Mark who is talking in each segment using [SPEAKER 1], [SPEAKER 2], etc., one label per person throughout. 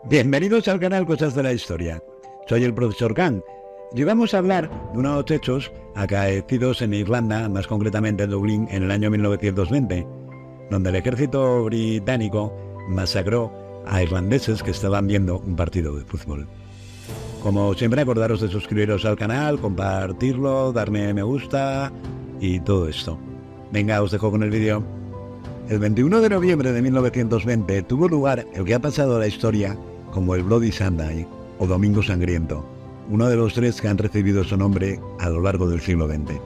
[SPEAKER 1] Bienvenidos al canal Cosas de la Historia. Soy el profesor Kang y vamos a hablar de unos hechos acaecidos en Irlanda, más concretamente en Dublín, en el año 1920, donde el ejército británico masacró a irlandeses que estaban viendo un partido de fútbol. Como siempre, acordaros de suscribiros al canal, compartirlo, darme me gusta y todo esto. Venga, os dejo con el vídeo. El 21 de noviembre de 1920 tuvo lugar el que ha pasado a la historia como el Bloody Sunday o Domingo Sangriento, uno de los tres que han recibido su nombre a lo largo del siglo XX.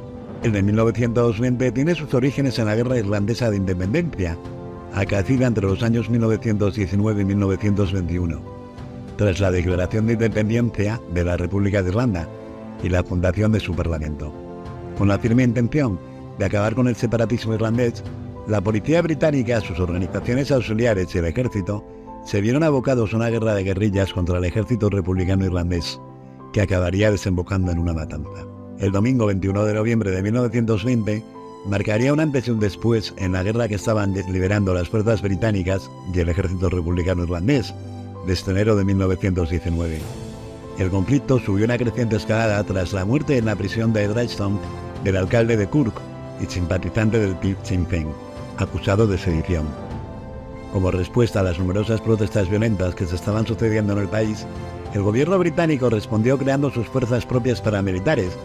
[SPEAKER 1] El de 1920 tiene sus orígenes en la Guerra Irlandesa de Independencia, acaecida entre los años 1919 y 1921, tras la declaración de independencia de la República de Irlanda y la fundación de su Parlamento. Con la firme intención de acabar con el separatismo irlandés, la policía británica, sus organizaciones auxiliares y el ejército se vieron abocados a una guerra de guerrillas contra el ejército republicano irlandés, que acabaría desembocando en una matanza. El domingo 21 de noviembre de 1920 marcaría un antes y un después en la guerra que estaban liderando las fuerzas británicas y el ejército republicano irlandés, desde enero de 1919. El conflicto subió una creciente escalada tras la muerte en la prisión de Dresden del alcalde de Cork y simpatizante del Sinn Féin, acusado de sedición. Como respuesta a las numerosas protestas violentas que se estaban sucediendo en el país, el gobierno británico respondió creando sus fuerzas propias paramilitares.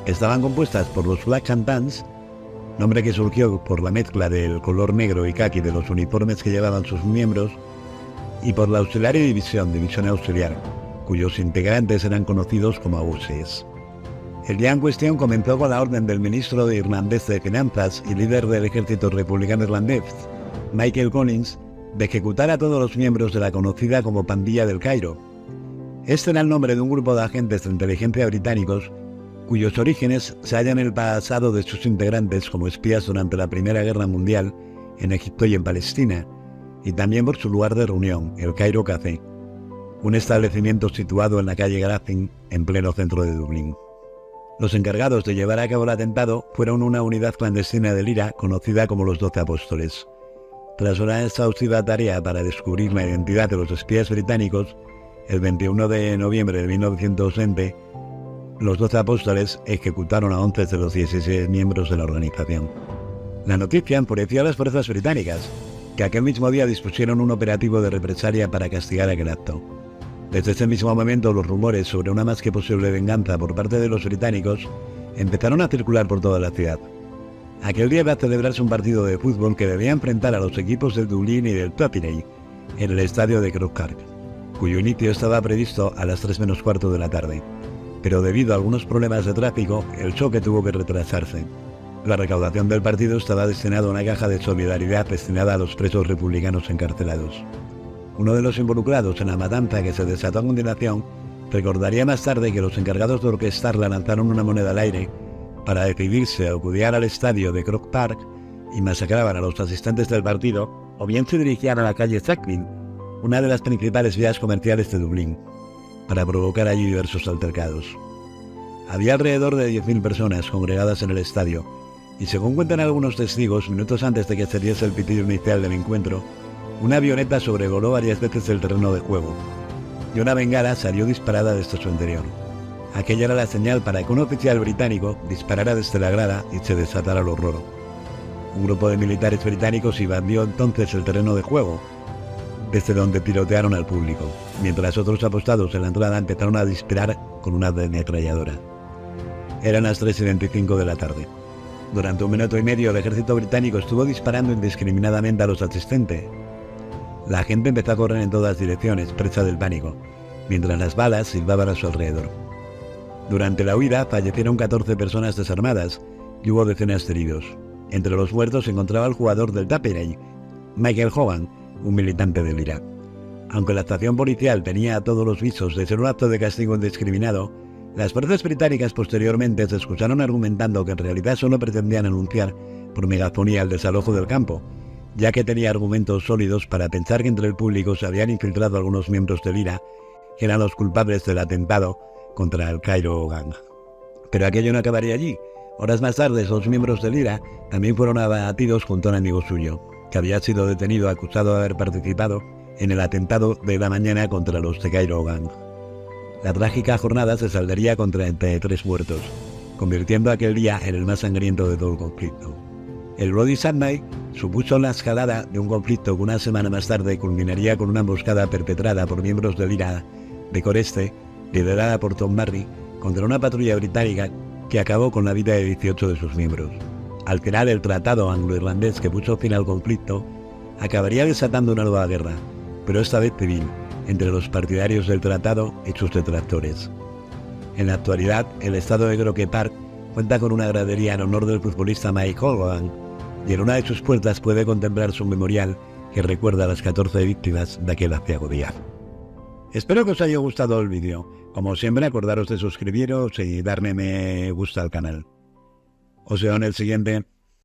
[SPEAKER 1] Estaban compuestas por los Black and Tans, nombre que surgió por la mezcla del color negro y caqui de los uniformes que llevaban sus miembros, y por la Auxiliary División Auxiliar, cuyos integrantes eran conocidos como AUSES. El día en cuestión comenzó con la orden del ministro irlandés de Finanzas y líder del ejército republicano irlandés, Michael Collins, de ejecutar a todos los miembros de la conocida como Pandilla del Cairo. Este era el nombre de un grupo de agentes de inteligencia británicos cuyos orígenes se hallan en el pasado de sus integrantes como espías durante la Primera Guerra Mundial en Egipto y en Palestina, y también por su lugar de reunión, el Cairo Café, un establecimiento situado en la calle Grafin, en pleno centro de Dublín. Los encargados de llevar a cabo el atentado fueron una unidad clandestina del IRA conocida como los 12 Apóstoles. Tras una exhaustiva tarea para descubrir la identidad de los espías británicos, el 21 de noviembre de 1920, los 12 Apóstoles ejecutaron a 11 de los 16 miembros de la organización. La noticia enfureció a las fuerzas británicas, que aquel mismo día dispusieron un operativo de represalia para castigar aquel acto. Desde ese mismo momento, los rumores sobre una más que posible venganza por parte de los británicos empezaron a circular por toda la ciudad. Aquel día iba a celebrarse un partido de fútbol que debía enfrentar a los equipos del Dublín y del Tottenham en el estadio de Croke Park, cuyo inicio estaba previsto a las 3 menos cuarto de la tarde, pero debido a algunos problemas de tráfico, el choque tuvo que retrasarse. La recaudación del partido estaba destinada a una caja de solidaridad destinada a los presos republicanos encarcelados. Uno de los involucrados en la matanza que se desató a continuación recordaría más tarde que los encargados de orquestarla lanzaron una moneda al aire para decidirse a acudir al estadio de Croke Park y masacraban a los asistentes del partido, o bien se dirigían a la calle Sackville, una de las principales vías comerciales de Dublín, para provocar allí diversos altercados. Había alrededor de 10.000 personas congregadas en el estadio, y según cuentan algunos testigos, minutos antes de que se diese el pitido inicial del encuentro, una avioneta sobrevoló varias veces el terreno de juego, y una bengala salió disparada desde su interior. Aquella era la señal para que un oficial británico disparara desde la grada y se desatara el horror. Un grupo de militares británicos invadió entonces el terreno de juego, desde donde tirotearon al público, mientras otros apostados en la entrada empezaron a disparar con una ametralladora. Eran las 3:25 de la tarde. Durante 1 minuto y medio el ejército británico estuvo disparando indiscriminadamente a los asistentes. La gente empezó a correr en todas direcciones, presa del pánico, mientras las balas silbaban a su alrededor. Durante la huida fallecieron 14 personas desarmadas y hubo decenas de heridos. Entre los muertos se encontraba el jugador del Tapperell, Michael Hogan, un militante del IRA. Aunque la actuación policial tenía todos los visos de ser un acto de castigo indiscriminado, las fuerzas británicas posteriormente se excusaron argumentando que en realidad solo pretendían anunciar por megafonía el desalojo del campo, ya que tenía argumentos sólidos para pensar que entre el público se habían infiltrado algunos miembros del IRA, que eran los culpables del atentado contra el Cairo Gang. Pero aquello no acabaría allí. Horas más tarde, 2 miembros del IRA también fueron abatidos junto a un amigo suyo, que había sido detenido acusado de haber participado en el atentado de la mañana contra los The Cairo Gang. La trágica jornada se saldaría con 33 muertos, convirtiendo aquel día en el más sangriento de todo el conflicto. El Bloody Sunday supuso la escalada de un conflicto que una semana más tarde culminaría con una emboscada perpetrada por miembros del IRA de Coreste, liderada por Tom Murray, contra una patrulla británica que acabó con la vida de 18 de sus miembros. Al final, el tratado anglo-irlandés que puso fin al conflicto acabaría desatando una nueva guerra, pero esta vez civil, entre los partidarios del tratado y sus detractores. En la actualidad, el estado de Croke Park cuenta con una gradería en honor del futbolista Mike Hogan, y en una de sus puertas puede contemplarse un memorial que recuerda a las 14 víctimas de aquel aciago día. Espero que os haya gustado el vídeo. Como siempre, acordaros de suscribiros y darle me gusta al canal. Os veo en el siguiente.